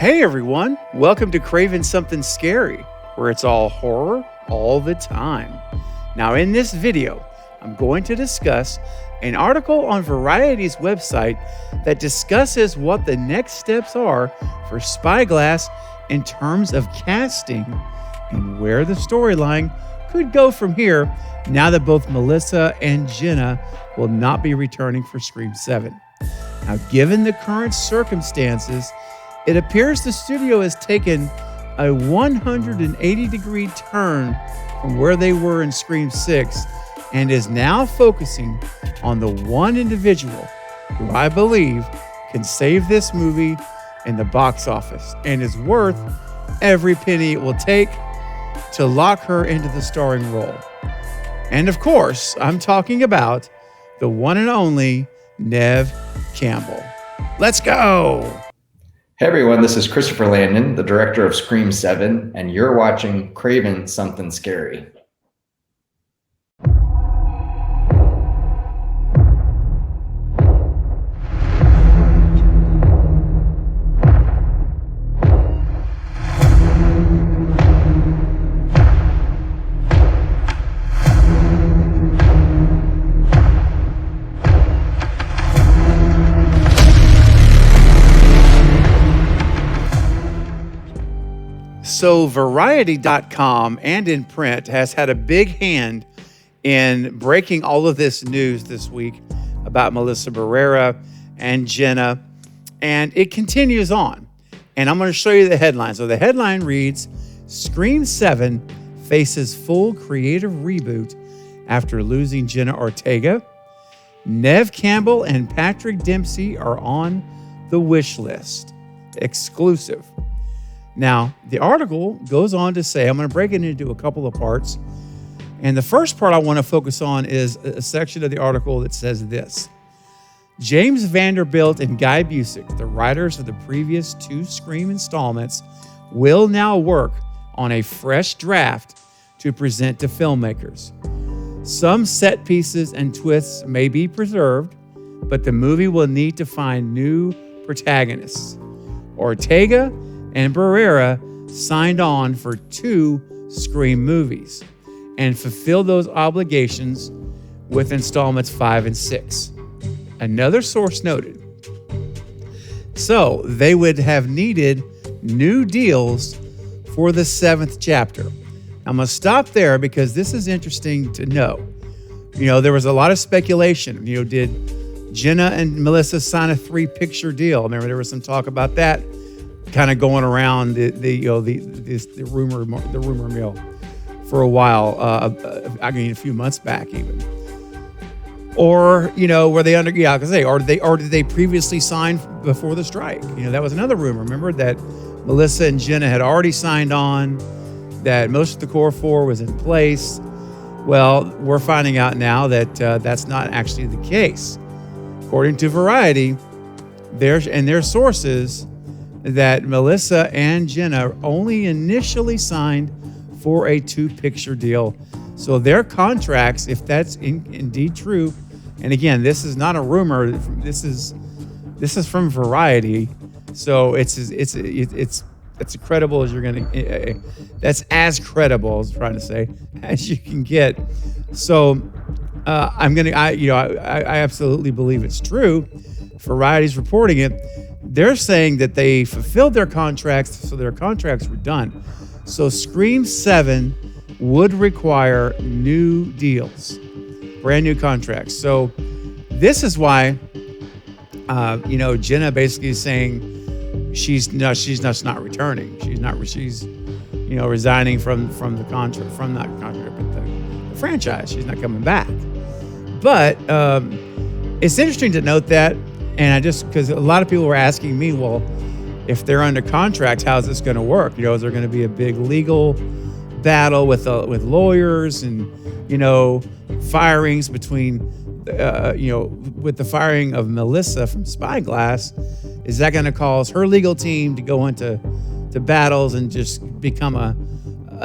Hey everyone, welcome to Craving Something Scary, where it's all horror all the time. Now in this video, I'm going to discuss an article on Variety's website that discusses what the next steps are for Spyglass in terms of casting and where the storyline could go from here now that both Melissa and Jenna will not be returning for Scream 7. Now, given the current circumstances, it appears the studio has taken a 180-degree turn from where they were in Scream 6 and is now focusing on the one individual who I believe can save this movie in the box office and is worth every penny it will take to lock her into the starring role. And of course, I'm talking about the one and only Neve Campbell. Let's go! Hey everyone, this is Christopher Landon, the director of Scream 7, and you're watching Craving Something Scary. So Variety.com and in print has had a big hand in breaking all of this news this week about Melissa Barrera and Jenna, and it continues on. And I'm going to show you the headline. So the headline reads, Scream 7 faces full creative reboot after losing Jenna Ortega. Neve Campbell and Patrick Dempsey are on the wish list. Exclusive. Now, the article goes on to say, I'm going to break it into a couple of parts. And the first part I want to focus on is a section of the article that says this. James Vanderbilt and Guy Busick, the writers of the previous 2 Scream installments, will now work on a fresh draft to present to filmmakers. Some set pieces and twists may be preserved, but the movie will need to find new protagonists. Ortega and Barrera signed on for 2 Scream movies and fulfilled those obligations with installments 5 and 6. Another source noted. So they would have needed new deals for the 7th chapter. I'm going to stop there because this is interesting to know. You know, there was a lot of speculation. You know, did Jenna and Melissa sign a 3-picture deal? Remember, there was some talk about that kind of going around the rumor mill for a while. I mean, a few months back even. Or were they under? Yeah, or did they previously sign before the strike? That was another rumor. Remember that Melissa and Jenna had already signed on, that most of the core 4 was in place. Well, we're finding out now that that's not actually the case. According to Variety, their sources, that Melissa and Jenna only initially signed for a 2-picture deal. So their contracts, if that's indeed true, and again, this is not a rumor, this is from Variety, so it's as credible as you're gonna. That's as credible, I was trying to say, as you can get. So I absolutely believe it's true. Variety's reporting it. They're saying that they fulfilled their contracts, so their contracts were done. So Scream 7 would require new deals, brand new contracts. So this is why, Jenna basically is saying she's just not returning. She's resigning from the contract, but the franchise. She's not coming back. But it's interesting to note that. And because a lot of people were asking me, well, if they're under contract, how's this going to work? Is there going to be a big legal battle with lawyers and, firings between, with the firing of Melissa from Spyglass? Is that going to cause her legal team to go into battles and just become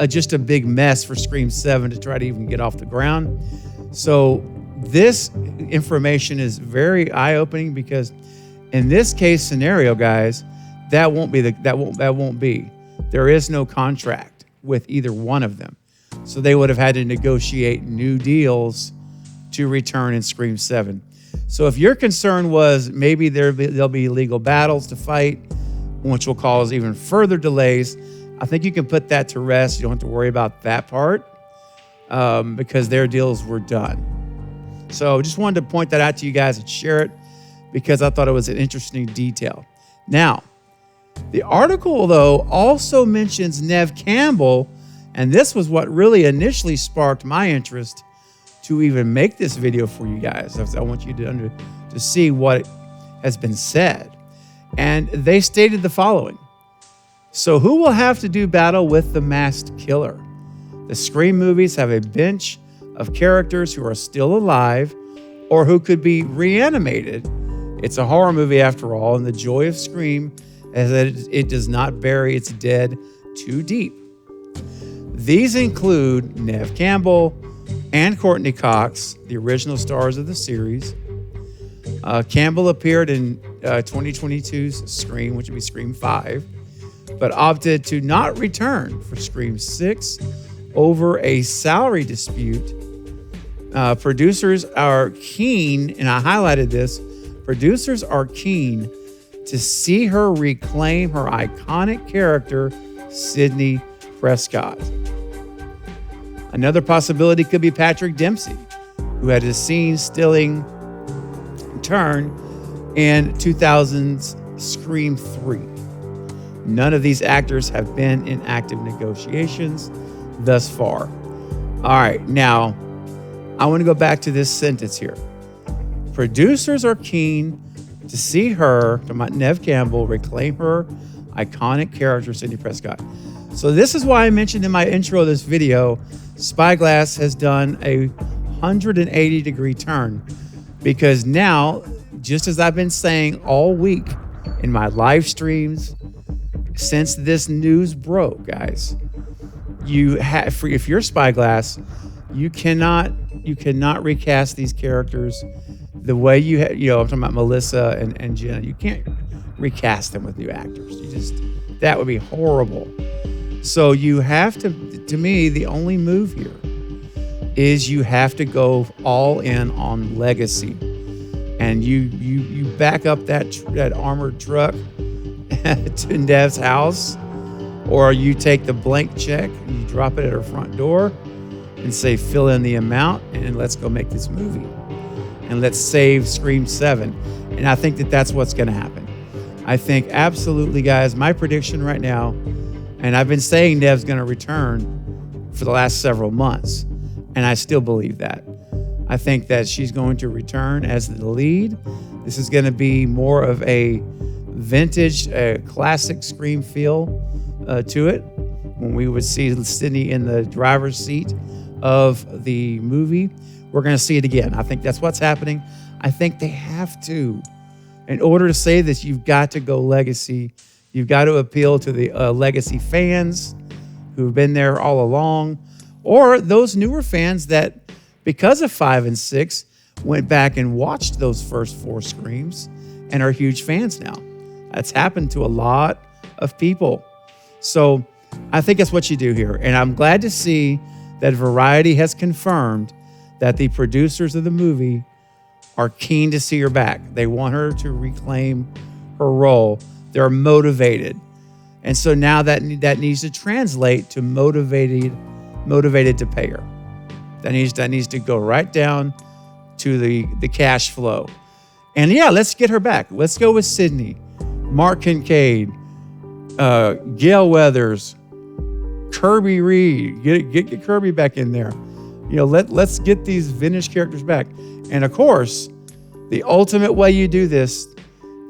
just a big mess for Scream 7 to try to even get off the ground? So this information is very eye-opening because in this case scenario, guys, that won't be. There is no contract with either one of them. So they would have had to negotiate new deals to return in Scream 7. So if your concern was maybe there'll be legal battles to fight, which will cause even further delays, I think you can put that to rest. You don't have to worry about that part because their deals were done. So just wanted to point that out to you guys and share it because I thought it was an interesting detail. Now, the article, though, also mentions Neve Campbell, and this was what really initially sparked my interest to even make this video for you guys. I want you to see what has been said. And they stated the following. So who will have to do battle with the masked killer? The Scream movies have a bench of characters who are still alive or who could be reanimated. It's a horror movie after all, and the joy of Scream is that it does not bury its dead too deep. These include Neve Campbell and Courtney Cox, the original stars of the series. Campbell appeared in 2022's Scream, which would be Scream 5, but opted to not return for Scream 6 over a salary dispute. Producers are keen, and I highlighted this, producers are keen to see her reclaim her iconic character, Sidney Prescott. Another possibility could be Patrick Dempsey, who had his scene-stealing turn in 2000's Scream 3. None of these actors have been in active negotiations thus far. All right, now I want to go back to this sentence here. Producers are keen to see her, Neve Campbell, reclaim her iconic character, Sidney Prescott. So this is why I mentioned in my intro of this video, Spyglass has done a 180-degree turn, because now, just as I've been saying all week in my live streams since this news broke, guys, if you're Spyglass, you cannot recast these characters the way I'm talking about Melissa and Jenna. You can't recast them with new actors. That would be horrible. So you have to me, the only move here is you have to go all in on legacy. And you back up that armored truck to Neve's house, or you take the blank check and you drop it at her front door and say, fill in the amount and let's go make this movie. And let's save Scream 7. And I think that's what's going to happen. I think absolutely, guys, my prediction right now, and I've been saying Neve's going to return for the last several months, and I still believe that. I think that she's going to return as the lead. This is going to be more of a vintage, classic Scream feel to it, when we would see Sidney in the driver's seat of the movie. We're going to see it again. I think that's what's happening. I think they have to. In order to say this, you've got to go legacy. You've got to appeal to the legacy fans who've been there all along, or those newer fans that, because of 5 and 6, went back and watched those first 4 Screams and are huge fans now. That's happened to a lot of people. So I think that's what you do here. And I'm glad to see that Variety has confirmed that the producers of the movie are keen to see her back. They want her to reclaim her role. They're motivated. And so now that needs to translate to motivated to pay her. That needs to go right down to the cash flow. And yeah, let's get her back. Let's go with Sidney, Mark Kincaid, Gail Weathers, Kirby Reed. Get Kirby back in there. Let's get these vintage characters back. And of course, the ultimate way you do this,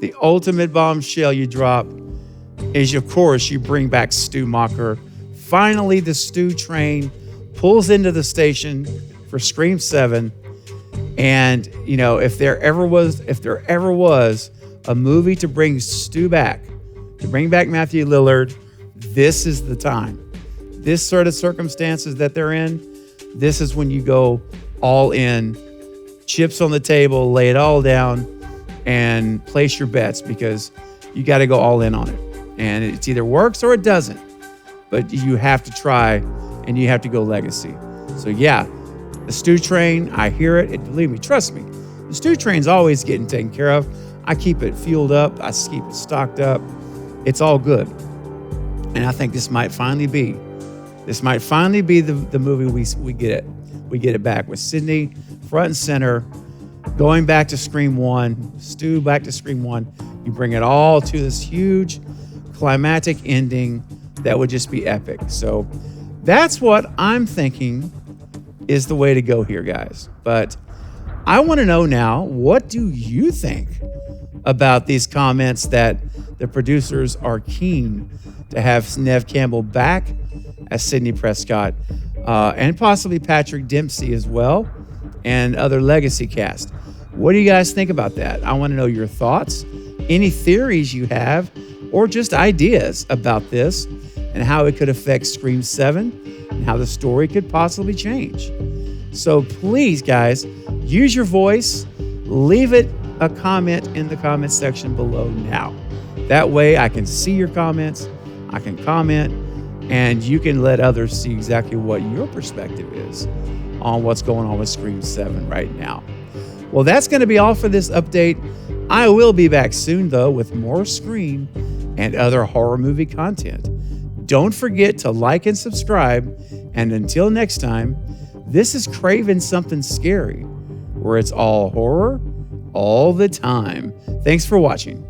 the ultimate bombshell you drop, is of course you bring back Stu Macher. Finally, the Stu train pulls into the station for Scream 7. And if there ever was a movie to bring Stu back, to bring back Matthew Lillard, this is the time. This sort of circumstances that they're in, this is when you go all in, chips on the table, lay it all down, and place your bets, because you got to go all in on it. And it either works or it doesn't. But you have to try, and you have to go legacy. So yeah, the stew train, I hear it. Believe me, trust me. The stew train's always getting taken care of. I keep it fueled up. I keep it stocked up. It's all good. And I think this might finally be the movie we get it. We get it back with Sydney front and center, going back to Scream 1, Stu back to Scream 1. You bring it all to this huge climactic ending that would just be epic. So that's what I'm thinking is the way to go here, guys. But I want to know now, what do you think about these comments that the producers are keen to have Neve Campbell back as Sidney Prescott, and possibly Patrick Dempsey as well, and other legacy cast? What do you guys think about that? I want to know your thoughts, any theories you have, or just ideas about this and how it could affect Scream 7 and how the story could possibly change. So please, guys, use your voice. Leave it a comment in the comment section below now. That way I can see your comments, I can comment, and you can let others see exactly what your perspective is on what's going on with Scream 7 right now. Well, that's going to be all for this update. I will be back soon, though, with more Scream and other horror movie content. Don't forget to like and subscribe. And until next time, this is Craven Something Scary, where it's all horror all the time. Thanks for watching.